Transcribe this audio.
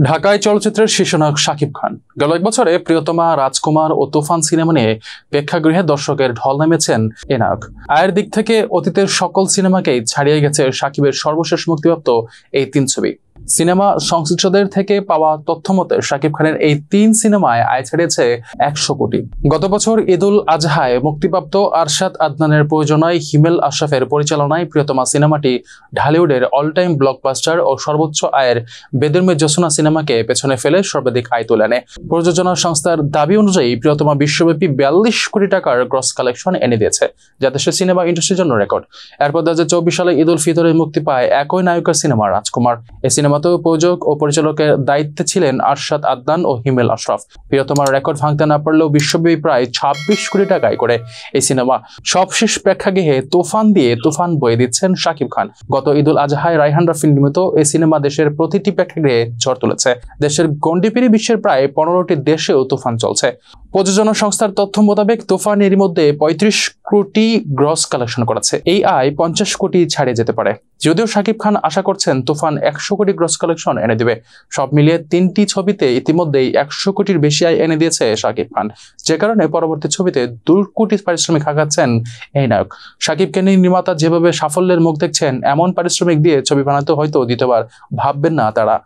ঢাকায় চলচ্চিত্রের শীর্ষনায়ক শাকিব খান গেল এক বছরে প্রিয়তমা, রাজকুমার ও তুফান সিনেমা নিয়ে প্রেক্ষাগৃহে দর্শকের ঢল নেমেছেন এ নায়ক। আয়ের দিক থেকে অতীতের সকল সিনেমাকেই ছাড়িয়ে গেছে শাকিবের সর্বশেষ মুক্তিপ্রাপ্ত এই ৩ ছবি। সিনেমা সংশ্লিষ্টদের থেকে পাওয়া তথ্য মতে শাকিব খানের এই ৩ সিনেমায় আয় ছাড়িয়েছে ১০০ কোটি। গত বছর ঈদুল আজহায় মুক্তিপ্রাপ্ত আরশাদ আদনানের প্রযোজনায় হিমেল আশরাফের পরিচালনায় প্রিয়তমা সিনেমাটি ঢালিউডের অল টাইম ব্লকবাস্টার ও সর্বোচ্চ আয়ের বেদরমে জোছনা সিনেমাকে পেছনে ফেলে সর্বাধিক আয় তুলে আনে। প্রযোজনা সংস্থার দাবি অনুযায়ী প্রিয়তমা বিশ্বব্যাপী ৪২ কোটি টাকার গ্রস কালেকশন এনে দিয়েছে, যা দেশের সিনেমা ইন্ডাস্ট্রির জন্য রেকর্ড। এরপর ২০২৪ সালে ঈদুল ফিতরে মুক্তি পায় একই নায়কের সিনেমা রাজকুমার। এই সিনেমাতেও প্রযোজক ও পরিচালকের দায়িত্বে ছিলেন আরশাদ আদনান ও হিমেল আশরাফ। প্রিয়তমার রেকর্ড ভাঙতে না পারলেও বিশ্বব্যাপী প্রায় ২৬ কোটি টাকা আয় করে এই সিনেমা। সবশেষ প্রেক্ষাগৃহে তুফান দিয়ে তুফান বয়ে দিচ্ছেন শাকিব খান। গত ঈদুল আজহায় রায়হান রাফি নির্মিত এই সিনেমা দেশের প্রতিটি প্রেক্ষাগৃহে ঝড় তুলেছে। দেশের গণ্ডি পেরিয়ে বিশ্বের প্রায় ১৫টি দেশেও তুফান চলছে। প্রযোজনা সংস্থার তথ্য মোতাবেক তুফান এর মধ্যে ৩৫ কোটি গ্রস কালেকশন করেছে। এই আয় ৫০ কোটি ছাড়িয়ে যেতে পারে। যদিও শাকিব খান আশা করছেন তুফান ১০০ কোটি গ্রস কালেকশন এনে দিবে। সব মিলিয়ে ৩টি ছবিতে ইতিমধ্যেই ১০০ কোটির বেশি আয় এনে দিয়েছে শাকিব খান, যে কারণে পরবর্তী ছবিতে ২ কোটি পারিশ্রমিক হাঁকাচ্ছেন এই নায়ক। শাকিবকে নিয়ে নির্মাতা যেভাবে সাফল্যের মুখ দেখছেন, এমন পারিশ্রমিক দিয়ে ছবি বানাতে হয়তো দ্বিতীয়বার ভাববেন না তারা।